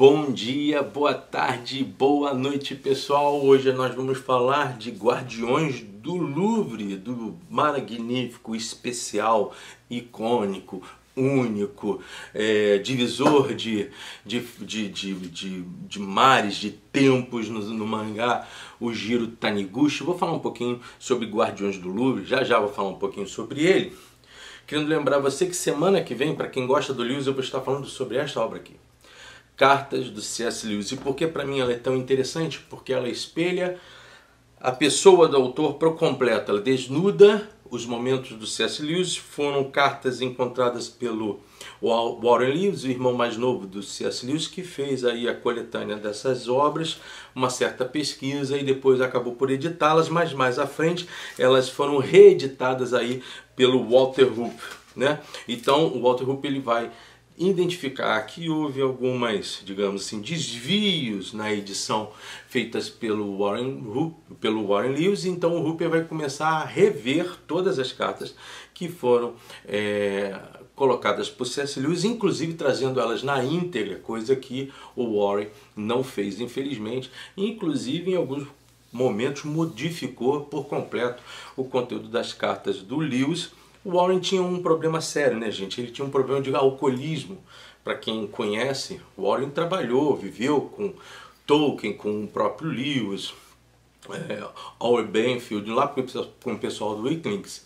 Bom dia, boa tarde, boa noite, pessoal. Hoje nós vamos falar de Guardiões do Louvre, do magnífico, especial, icônico, único, divisor de mares, de tempos no mangá, o Jiro Taniguchi. Vou falar um pouquinho sobre Guardiões do Louvre, já vou falar um pouquinho sobre ele. Querendo lembrar você que semana que vem, para quem gosta do Lewis, eu vou estar falando sobre esta obra aqui. Cartas do C.S. Lewis. E por que para mim ela é tão interessante? Porque ela espelha a pessoa do autor por completo. Ela desnuda os momentos do C.S. Lewis. Foram cartas encontradas pelo Warren Lewis, o irmão mais novo do C.S. Lewis, que fez aí a coletânea dessas obras, uma certa pesquisa e depois acabou por editá-las, mas mais à frente elas foram reeditadas aí pelo Walter Rupp, né? Então o Walter Rupp ele vai identificar que houve algumas, digamos assim, desvios na edição feitas pelo Warren Lewis, então o Rupp vai começar a rever todas as cartas que foram colocadas por C.S. Lewis, inclusive trazendo elas na íntegra, coisa que o Warren não fez, infelizmente, inclusive em alguns momentos modificou por completo o conteúdo das cartas do Lewis. O Warren tinha um problema sério, né, gente? Ele tinha um problema de alcoolismo. Para quem conhece, o Warren trabalhou, viveu com Tolkien, com o próprio Lewis, Howard Benfield, lá com o pessoal do Wikileaks.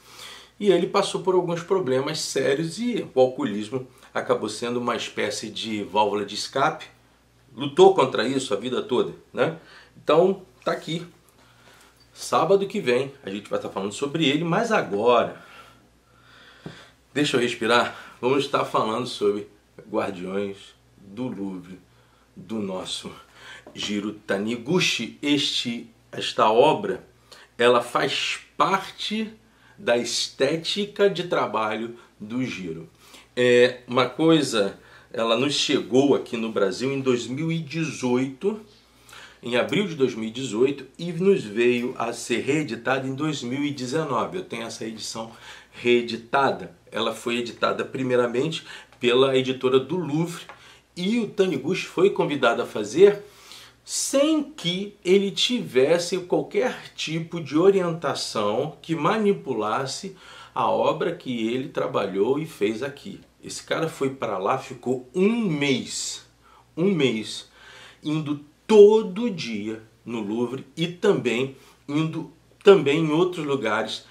E ele passou por alguns problemas sérios e o alcoolismo acabou sendo uma espécie de válvula de escape. Lutou contra isso a vida toda, né? Então, tá aqui. Sábado que vem a gente vai estar falando sobre ele, mas agora, deixa eu respirar, vamos estar falando sobre Guardiões do Louvre, do nosso Jiro Taniguchi. Esta obra, ela faz parte da estética de trabalho do Jiro. Uma coisa, ela nos chegou aqui no Brasil em 2018, em abril de 2018, e nos veio a ser reeditada em 2019. Eu tenho essa edição reeditada. Ela foi editada primeiramente pela editora do Louvre e o Taniguchi foi convidado a fazer sem que ele tivesse qualquer tipo de orientação que manipulasse a obra que ele trabalhou e fez aqui. Esse cara foi para lá, ficou um mês, indo todo dia no Louvre e também indo em outros lugares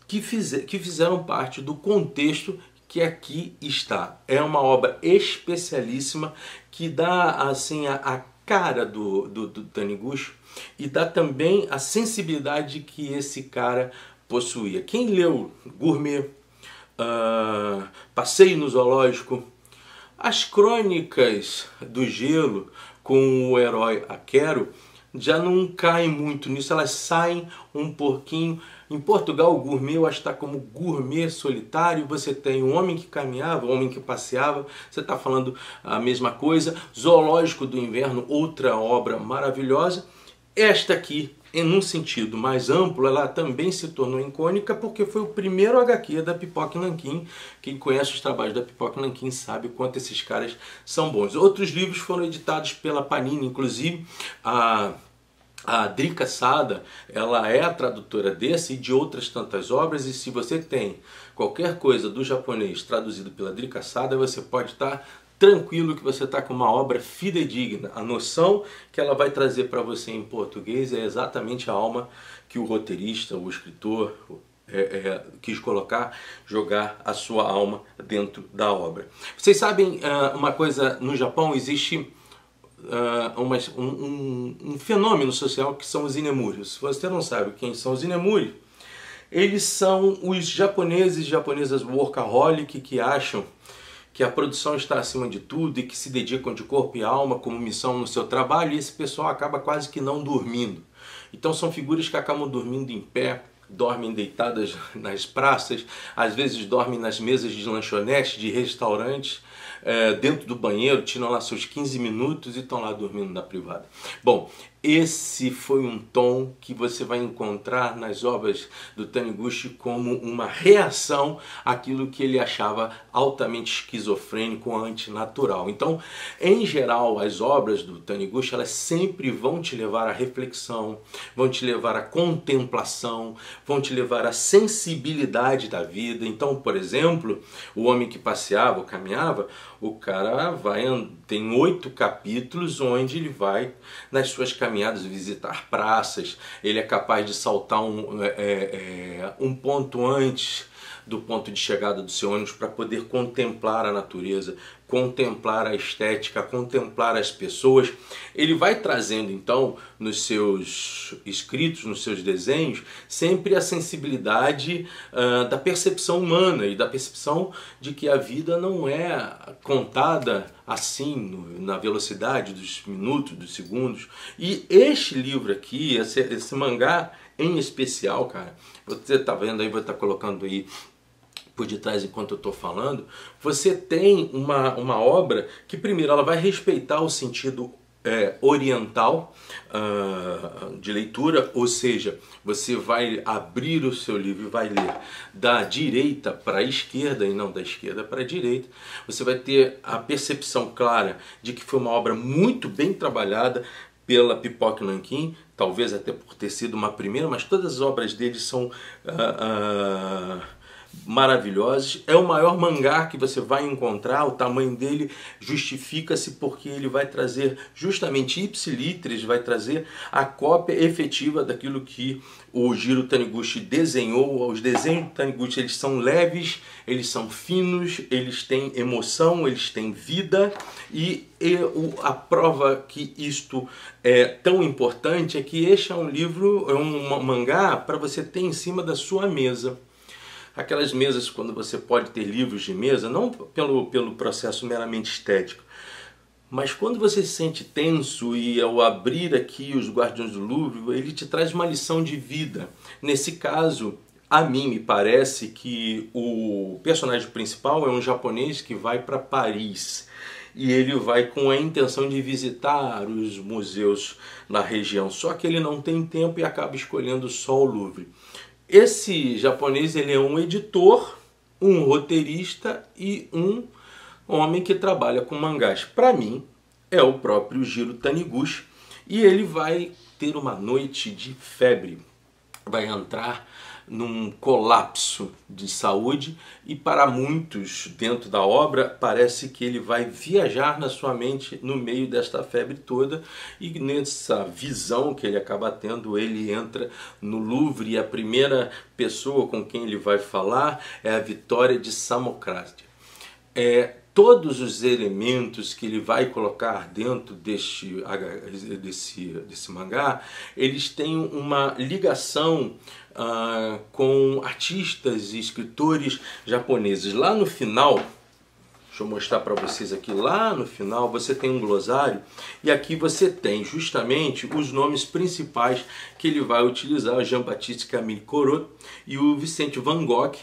que fizeram parte do contexto que aqui está. É uma obra especialíssima que dá assim a cara do Taniguchi e dá também a sensibilidade que esse cara possuía. Quem leu Gourmet, Passeio no Zoológico, as Crônicas do Gelo com o herói Aquero, já não caem muito nisso, elas saem um pouquinho. Em Portugal, o Gourmet, eu acho que está como Gourmet Solitário. Você tem um homem que caminhava, um homem que passeava, você está falando a mesma coisa. Zoológico do Inverno, outra obra maravilhosa. Esta aqui, em um sentido mais amplo, ela também se tornou icônica porque foi o primeiro HQ da Pipoca Nanquim. Quem conhece os trabalhos da Pipoca Nanquim sabe o quanto esses caras são bons. Outros livros foram editados pela Panini, inclusive a Drica Sada, ela é a tradutora desse e de outras tantas obras, e se você tem qualquer coisa do japonês traduzido pela Drica Sada, você pode estar tranquilo que você está com uma obra fidedigna. A noção que ela vai trazer para você em português é exatamente a alma que o roteirista, o escritor, quis colocar, jogar a sua alma dentro da obra. Vocês sabem uma coisa, no Japão existe um fenômeno social que são os Inemuri. Se você não sabe quem são os Inemuri, eles são os japoneses e japonesas workaholic que acham que a produção está acima de tudo e que se dedicam de corpo e alma como missão no seu trabalho, e esse pessoal acaba quase que não dormindo. Então são figuras que acabam dormindo em pé, dormem deitadas nas praças, às vezes dormem nas mesas de lanchonete, de restaurantes, dentro do banheiro, tiram lá seus 15 minutos e estão lá dormindo na privada. Bom, esse foi um tom que você vai encontrar nas obras do Taniguchi como uma reação àquilo que ele achava altamente esquizofrênico, antinatural. Então, em geral, as obras do Taniguchi, elas sempre vão te levar à reflexão, vão te levar à contemplação, vão te levar à sensibilidade da vida. Então, por exemplo, O Homem que Passeava ou Caminhava, o cara tem 8 capítulos onde ele vai, nas suas caminhadas, visitar praças. Ele é capaz de saltar um ponto antes do ponto de chegada do seu ônibus para poder contemplar a natureza, contemplar a estética, contemplar as pessoas. Ele vai trazendo então nos seus escritos, nos seus desenhos, sempre a sensibilidade da percepção humana e da percepção de que a vida não é contada assim, na velocidade dos minutos, dos segundos. E este livro aqui, esse mangá em especial, cara, você tá vendo aí, vou estar colocando aí por detrás enquanto eu estou falando, você tem uma obra que, primeiro, ela vai respeitar o sentido oriental de leitura, ou seja, você vai abrir o seu livro e vai ler da direita para a esquerda e não da esquerda para a direita. Você vai ter a percepção clara de que foi uma obra muito bem trabalhada pela Pipoque Nankin, talvez até por ter sido uma primeira, mas todas as obras dele são maravilhosos. É o maior mangá que você vai encontrar, o tamanho dele justifica-se porque ele vai trazer justamente ipsiliteres, vai trazer a cópia efetiva daquilo que o Jiro Taniguchi desenhou. Os desenhos do Taniguchi, eles são leves, eles são finos, eles têm emoção, eles têm vida, e a prova que isto é tão importante é que este é um livro, é um mangá para você ter em cima da sua mesa. Aquelas mesas quando você pode ter livros de mesa, não pelo processo meramente estético, mas quando você se sente tenso e ao abrir aqui os Guardiões do Louvre, ele te traz uma lição de vida. Nesse caso, a mim me parece que o personagem principal é um japonês que vai para Paris. E ele vai com a intenção de visitar os museus na região. Só que ele não tem tempo e acaba escolhendo só o Louvre. Esse japonês, ele é um editor, um roteirista e um homem que trabalha com mangás. Para mim, é o próprio Jiro Taniguchi. E ele vai ter uma noite de febre. Vai entrar num colapso de saúde e para muitos dentro da obra parece que ele vai viajar na sua mente no meio desta febre toda, e nessa visão que ele acaba tendo, ele entra no Louvre e a primeira pessoa com quem ele vai falar é a Vitória de Samothrace. Todos os elementos que ele vai colocar dentro desse mangá, eles têm uma ligação com artistas e escritores japoneses. Lá no final, deixa eu mostrar para vocês aqui, lá no final você tem um glossário, e aqui você tem justamente os nomes principais que ele vai utilizar, o Jean-Baptiste Camille Corot e o Vicente Van Gogh,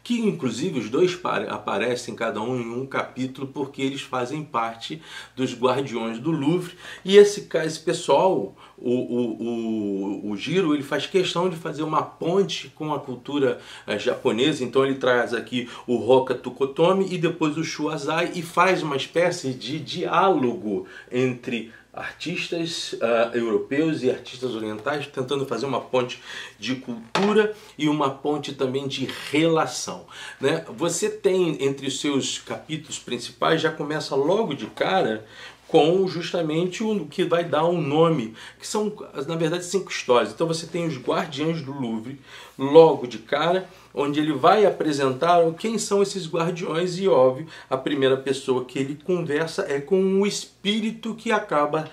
que inclusive os dois aparecem cada um em um capítulo porque eles fazem parte dos Guardiões do Louvre. E esse pessoal, o Jiro, ele faz questão de fazer uma ponte com a cultura japonesa. Então ele traz aqui o Hoka Tukotomi e depois o Shuazai e faz uma espécie de diálogo entre artistas europeus e artistas orientais, tentando fazer uma ponte de cultura e uma ponte também de relação, né? Você tem entre os seus capítulos principais, já começa logo de cara com justamente o que vai dar um nome, que são, na verdade, 5 histórias. Então você tem os Guardiões do Louvre, logo de cara, onde ele vai apresentar quem são esses guardiões e, óbvio, a primeira pessoa que ele conversa é com o espírito que acaba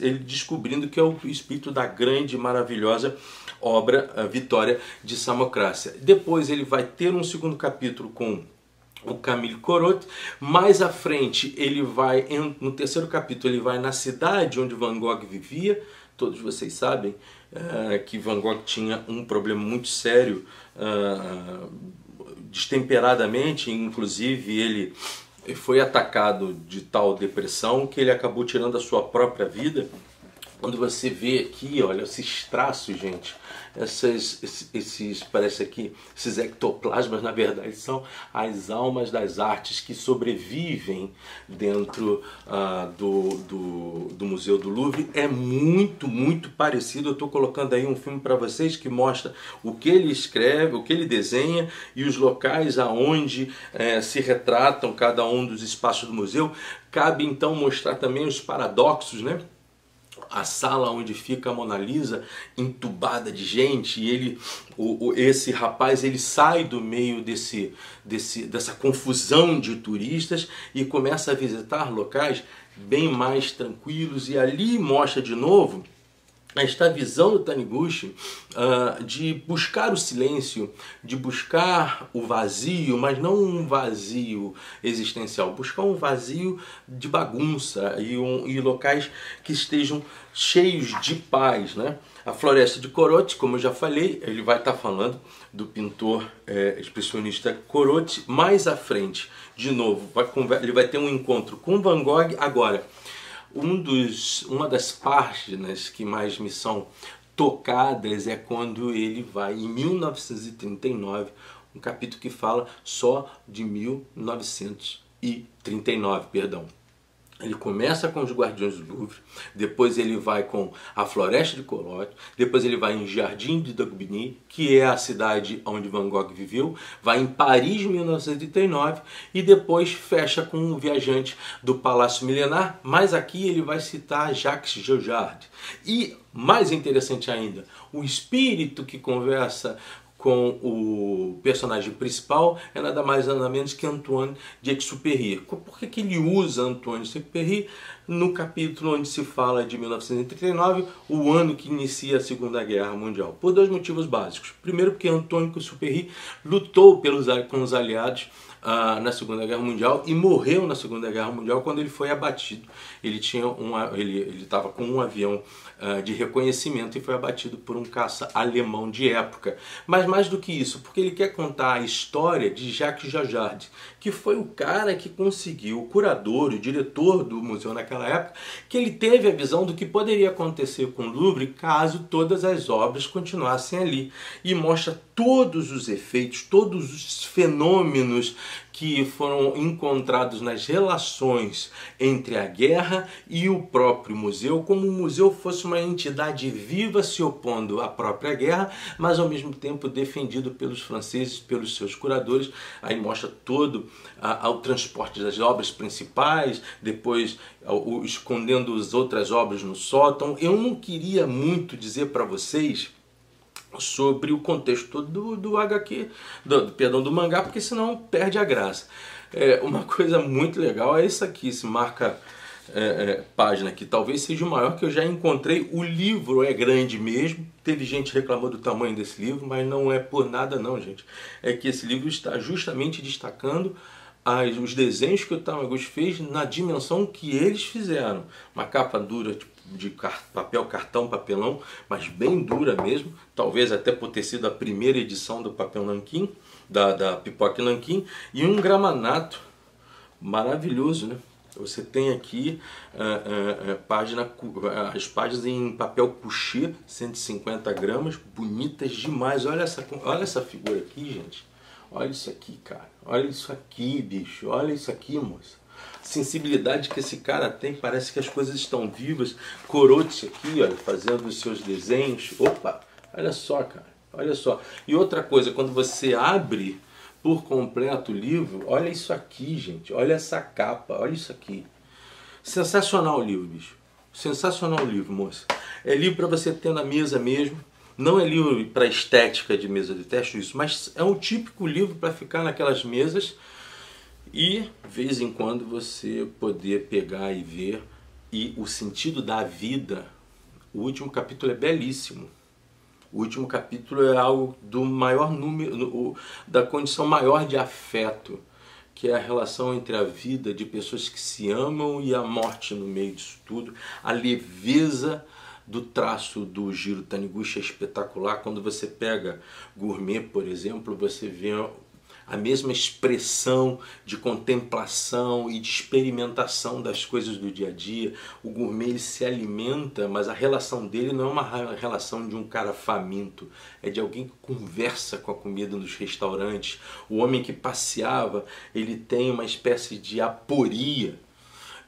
ele descobrindo que é o espírito da grande, maravilhosa obra Vitória de Samothrace. Depois ele vai ter um segundo capítulo com o Camille Corot. Mais à frente, ele vai, no terceiro capítulo, ele vai na cidade onde Van Gogh vivia. Todos vocês sabem que Van Gogh tinha um problema muito sério, destemperadamente, inclusive ele foi atacado de tal depressão que ele acabou tirando a sua própria vida. Quando você vê aqui, olha, esses traços, gente, esses parece aqui, esses ectoplasmas, na verdade, são as almas das artes que sobrevivem dentro do Museu do Louvre. É muito, muito parecido. Eu estou colocando aí um filme para vocês que mostra o que ele escreve, o que ele desenha e os locais aonde se retratam cada um dos espaços do museu. Cabe então mostrar também os paradoxos, né? A sala onde fica a Mona Lisa entubada de gente, e esse rapaz ele sai do meio dessa confusão de turistas e começa a visitar locais bem mais tranquilos, e ali mostra de novo esta visão do Taniguchi de buscar o silêncio, de buscar o vazio, mas não um vazio existencial, buscar um vazio de bagunça e locais que estejam cheios de paz, né? A Floresta de Corot, como eu já falei, ele vai estar falando do pintor expressionista Corot. Mais à frente, de novo, ele vai ter um encontro com Van Gogh. Agora, uma das páginas que mais me são tocadas é quando ele vai, em 1939, um capítulo que fala só de 1939, perdão. Ele começa com os Guardiões do Louvre, depois ele vai com a Floresta de Corot, depois ele vai em Jardim de Daubigny, que é a cidade onde Van Gogh viveu, vai em Paris, 1939, e depois fecha com o Viajante do Palácio Milenar, mas aqui ele vai citar Jacques Jojard. E, mais interessante ainda, o espírito que conversa com o personagem principal é nada mais nada menos que Antoine de Exupéry. Por que ele usa Antoine de Exupéry no capítulo onde se fala de 1939, o ano que inicia a Segunda Guerra Mundial? Por dois motivos básicos. Primeiro, porque Antoine de Exupéry lutou com os aliados na Segunda Guerra Mundial e morreu na Segunda Guerra Mundial quando ele foi abatido. Ele estava com um avião de reconhecimento e foi abatido por um caça alemão de época. Mas mais do que isso, porque ele quer contar a história de Jacques Jojard, que foi o cara que conseguiu, o curador, o diretor do museu naquela época, que ele teve a visão do que poderia acontecer com o Louvre caso todas as obras continuassem ali. E mostra todos os efeitos, todos os fenômenos que foram encontrados nas relações entre a guerra e o próprio museu, como o museu fosse uma entidade viva se opondo à própria guerra, mas ao mesmo tempo defendido pelos franceses, pelos seus curadores. Aí mostra todo o transporte das obras principais, depois escondendo as outras obras no sótão. Eu não queria muito dizer para vocês sobre o contexto do HQ, do mangá, porque senão perde a graça. Uma coisa muito legal é isso aqui, esse marca página que talvez seja o maior que eu já encontrei. O livro é grande mesmo, teve gente reclamando do tamanho desse livro, mas não é por nada não, gente. É que esse livro está justamente destacando os desenhos que o Taniguchi fez na dimensão que eles fizeram. Uma capa dura, de papel, cartão, papelão, mas bem dura mesmo, talvez até por ter sido a primeira edição do papel nanquim, da Pipoca Nanquim, e um gramanato maravilhoso, né? Você tem aqui as páginas em papel couché, 150 gramas, bonitas demais. Olha essa figura aqui, gente. Olha isso aqui, cara. Olha isso aqui, bicho. Olha isso aqui, moça. Sensibilidade que esse cara tem, parece que as coisas estão vivas. Corot aqui, olha, fazendo os seus desenhos. Opa, olha só, cara, olha só. E outra coisa, quando você abre por completo o livro, olha isso aqui, gente, olha essa capa, olha isso aqui. Sensacional o livro, bicho. Sensacional o livro, moça. É livro para você ter na mesa mesmo. Não é livro para estética de mesa de teste, isso, mas é um típico livro para ficar naquelas mesas e, de vez em quando, você poder pegar e ver. E o sentido da vida, o último capítulo é belíssimo. O último capítulo é algo do maior número, da condição maior de afeto, que é a relação entre a vida de pessoas que se amam e a morte no meio disso tudo. A leveza do traço do Jiro Taniguchi é espetacular. Quando você pega Gourmet, por exemplo, você vê a mesma expressão de contemplação e de experimentação das coisas do dia a dia. O gourmet ele se alimenta, mas a relação dele não é uma relação de um cara faminto, é de alguém que conversa com a comida nos restaurantes. O homem que passeava, ele tem uma espécie de aporia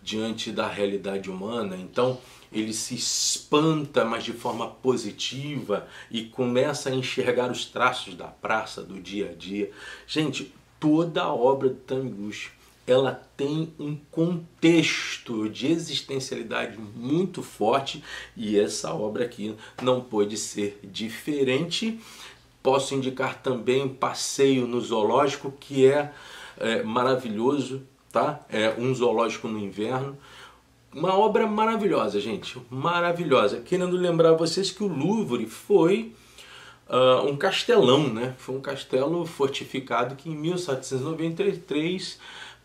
diante da realidade humana, então ele se espanta, mas de forma positiva, e começa a enxergar os traços da praça, do dia a dia. Gente, toda a obra do Taniguchi, ela tem um contexto de existencialidade muito forte, e essa obra aqui não pode ser diferente. Posso indicar também Passeio no Zoológico, que é maravilhoso, tá? É um zoológico no inverno. Uma obra maravilhosa, gente, maravilhosa. Querendo lembrar vocês que o Louvre foi um castelão, né? Foi um castelo fortificado que em 1793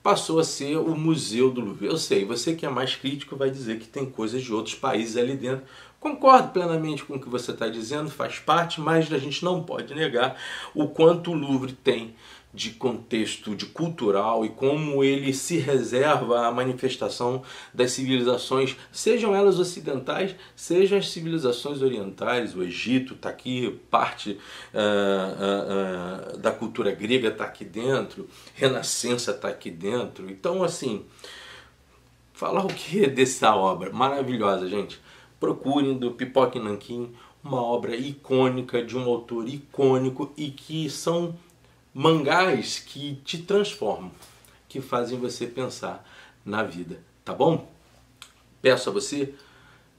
passou a ser o Museu do Louvre. Eu sei, você que é mais crítico vai dizer que tem coisas de outros países ali dentro. Concordo plenamente com o que você está dizendo, faz parte, mas a gente não pode negar o quanto o Louvre tem de contexto, de cultural, e como ele se reserva à manifestação das civilizações, sejam elas ocidentais, sejam as civilizações orientais. O Egito está aqui, parte da cultura grega está aqui dentro, Renascença está aqui dentro. Então, assim, falar o que dessa obra? Maravilhosa, gente. Procurem, do Pipoca e Nanquim, uma obra icônica, de um autor icônico, e que são mangás que te transformam, que fazem você pensar na vida, tá bom? Peço a você,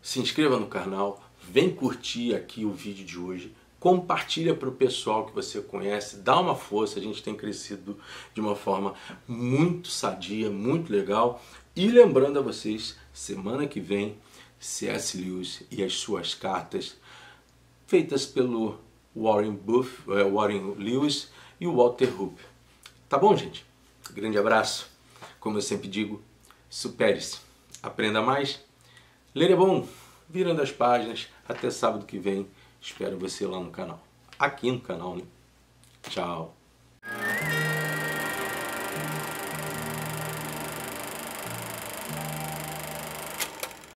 se inscreva no canal, vem curtir aqui o vídeo de hoje, compartilha para o pessoal que você conhece, dá uma força, a gente tem crescido de uma forma muito sadia, muito legal. E lembrando a vocês, semana que vem, C.S. Lewis e as suas cartas, feitas pelo Warren Lewis e o Walter Rupp. Tá bom, gente? Grande abraço. Como eu sempre digo, supere-se. Aprenda mais. Ler é bom. Virando as páginas. Até sábado que vem. Espero você lá no canal. Aqui no canal, né? Tchau.